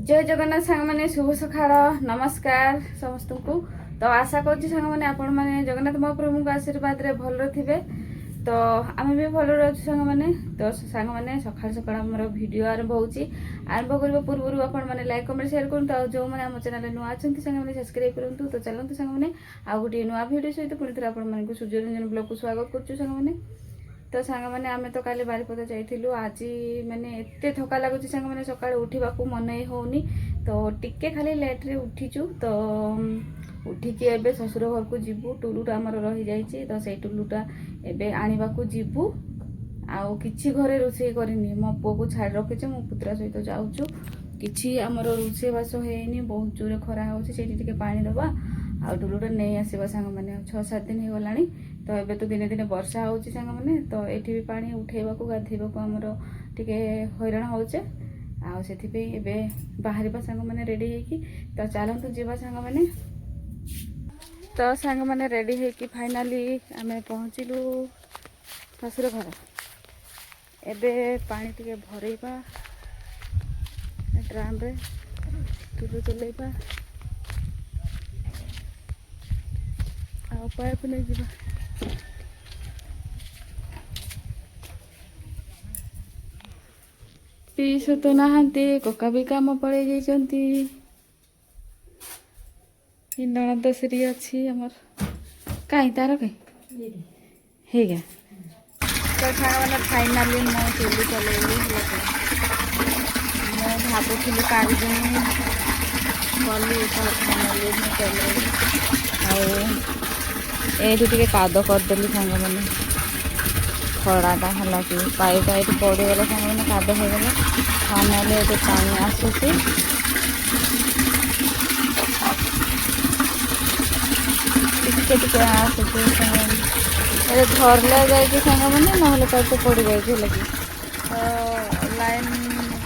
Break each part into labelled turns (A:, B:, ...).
A: जय जगन्नाथ सांग मैंने शुभ सकाळ नमस्कार समस्त को। तो आशा कर सांग मैंने आपण मैंने जगन्नाथ महाप्रभु आशीर्वाद रे भल थे। तो आम भी भल अच्छे सांग मैंने। तो सांग मैंने सकाल सकाल आम भिड आरंभ आरंभ करने पूर्व आपण मैंने लाइक कमेंट शेयर करूँ। तो जो मैंने आम चैनल नुआ अच्छा सांग मैंने सब्सक्राइब करूँ। तो चलते सांग मैंने आउ गोटे नुआ भिड सहित पुणी थे आपको सूर्यरंजन ब्लॉग को स्वागत करुँ सांग मैंने। तो सांग मैंने आम तो काली बारिपदा जाइलु आज मैंने एत थका लगुच सांग मैंने सकाଳେ उठा मन ही होनी। तो टिके खाली लेट रे उठीचु। तो उठिकी एबे ससुर घर को जीवु टुलुटा आमर रही जाइए। तो से टुलुटा एबे आनिबा को जीवु। आउ किछि घरे रोषे करनी मो पुओ को छाड़ रखीचे मो पुत्रा सहित जाऊँ किछि आमर रोषे बास होनी बहुत जोरे खरा होछि सेठी टिके पानी दबा आ टुलुटा नहीं आसवा सांग मैंने 6-7 दिन हो गलानी। तो एबे तो दिने दिने वर्षा होछि सांग मैंने। तो एठी भी पानी उठेबा को गाधेबा को हमर टिके हैरान होचे आ सेथि पे एबे बाहरिबा सांग मैंने रेडी हेकी। तो चलंतु जीवा सांग मैंने। तो सांग मैंने रेडी हेकी फाइनली आमे पहुँचिलु ससुर घर। एबे पानी टिके भरेबा ड्राम रे टुलु चलेबा आ पाइप नहीं जीवा। पीसु तो नहांती कोका भी काम पड़े जाइछंती। इंधन तो श्री अच्छी हमर कहीं तार कहीं हे गया। तो खाना फाइनाली मो चुली चलेली मो भाबुଥିଲି काली दिन गली फाइनाली मो चलेली आठी टे काद करदेली सांग मैंने खड़ाटा है कि पाइपा ये पड़गला सांग मैंने काद होगला फाइनाली ये पानी आसूसी टिके आसूसी धरले जाए सांग मैंने ना पाइप पड़ जाए लगे। तो लाइन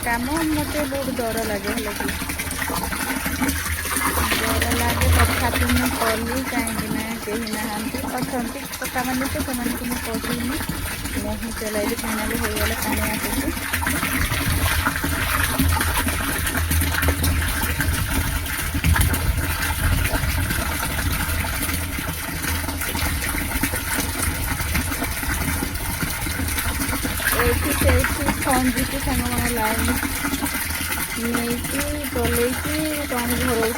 A: काम मत बहुत डर लगे लगे डर लगे तथापि मुझे कली कहीं कहीं ना अच्छा पक्का मैंने तो मुझे कहनी मुझे चलैली फाइनाली हो गला पानी आसूसी। खंजी की सांग मैंने लाइन नहीं चल पानी भर।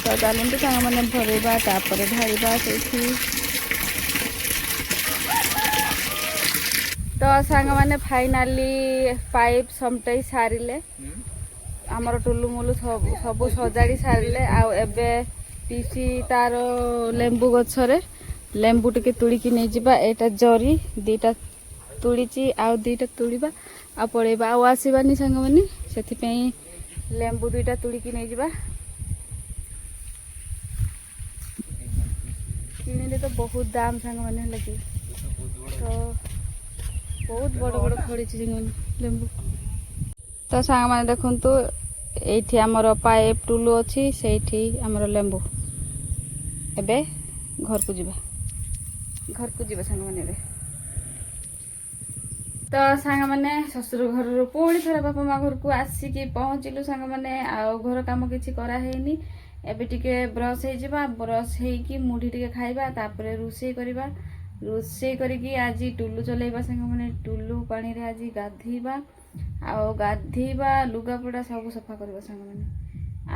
A: तो चलते सांग मैंने भरवा तापर ढारिबा से। तो सांग मैंने फाइनाली पाइप समटाई सारिले आमर टुलु मुलु सब सजाड़ी सारिले आबे पीसी तार लेंबू गछरे लेंबू टिके तुड़िकी नहीं जिबा। एटा जरी दीटा तुड़ी आउ दीटा तुड़ीबा आ पड़ेबा आउ आसबानी सांग मैंने से लेंबू दुईटा तुड़िकी नहीं जिबा। किणिले तो बहुत दाम सांग मैंने लगे। तो बहुत बड़ बड़ फड़ी लेंबू। तो सांग मैंने देखु ये आमर पाइप टुलु अच्छी से आमर लेंबू एबे घर को जीवा सांग मैंने। तो सांग मैंने ससुर घर पुणी थोड़ा बापा माँ घर को आसिकी पहुँचलु सांग मैंने आ घर कम किसी करानी। एबे टिके ब्रश हो ब्रश होगी मुढ़ी टिके खाइबा तापर रोषे करवा रोषे करिकी आज टुलु चलेबा सांग मैंने टुलु पानी रे आज गाधीबा आ गाधीबा लुगापड़ा सब सफा करबा सांग मैंने।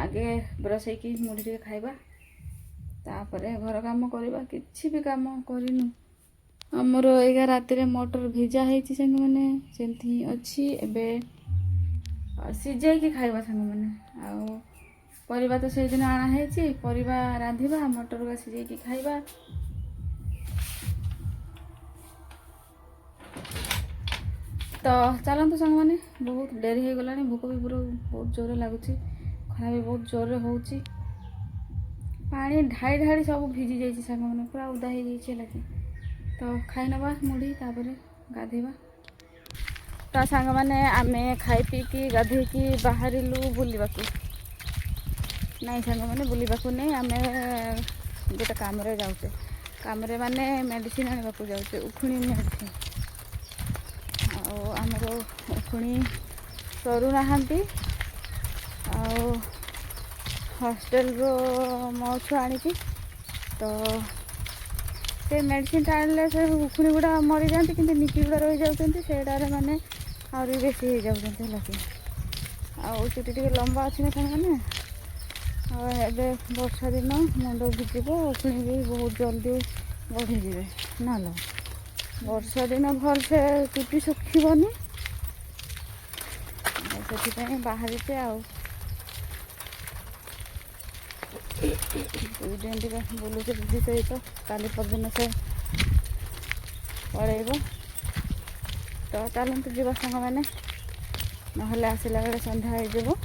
A: आगे ब्रश होगी मुढ़ी टिके खाइबा तापर घर काम करवा किछि भी काम करिनु। आमर एगा राति रे मटर भिजा होती सांग मैंने सेमती अच्छी एबे सिझाई खाइबा सांग मैंने। आउ परिबा तो से दिन आना है परिबा रांधिबा मटर का सिझाई खाइबा। तो चलते सांग मैंने बहुत डेरी हो गलानी भोक भी पूरा बहुत जोर लगुच खरा भी बहुत जोर होची पानी ढाई ढाड़ी सब भिजी जाइए सांग मैंने पूरा उदा हो जाइए लगे। तो खाई नवा मुढ़ी तापर गाधेबा। तो सांग मैंने आमे खाई पीकी गाधेकी बाहरिलु बुलवा नहीं सांग मैंने बुलवा नहीं आमे गोटे काम जाऊे काम माने मेडिसिन आने जाऊे उखुणी मेडिसिन आमर ପୁଣି ସରୁନାହାନ୍ତି। ଆଉ ହଷ୍ଟେଲରୁ ମୋ ଛୁଆ ଆଣିକି ତ ସେ ମେଡ଼ିସିନଟା ଆଣିଲେ ସେ ଉଖୁଣି ଗୁଡ଼ା ମରିଯାଆନ୍ତି, କିନ୍ତୁ ନିକି ଗୁଡ଼ା ରହିଯାଉଛନ୍ତି। ସେଇଟାରେ ମାନେ ଆହୁରି ବେଶୀ ହେଇଯାଉଛନ୍ତି ହେଲା କି। ଆଉ ଚୁଟି ଟିକେ ଲମ୍ବା ଅଛି ନା ସାଙ୍ଗମାନେ। ଆଉ ଏବେ ବର୍ଷା ଦିନ ମୁଣ୍ଡ ଭିଜିବ, ଉଖୁଣି ବି ବହୁତ ଜଲ୍ଦି ବଢ଼ିଯିବେ ନହେଲେ ବର୍ଷା ଦିନ ଭଲସେ ଚୁଟି ଶୁଖିବନି। ସେଥିପାଇଁ ବାହାରିছে ଆଉ। ଦୁଇ ଦିନ ଟିକେ ବୁଲୁଛି ଦିଦି ସହିତ, କାଲି ପରଦିନ ସେ ପଳେଇବ। ତ ଚାଲନ୍ତୁ ଯିବା ସାଙ୍ଗମାନେ, ନହେଲେ ଆସିଲା ବେଳେ ସନ୍ଧ୍ୟା ହେଇଯିବ।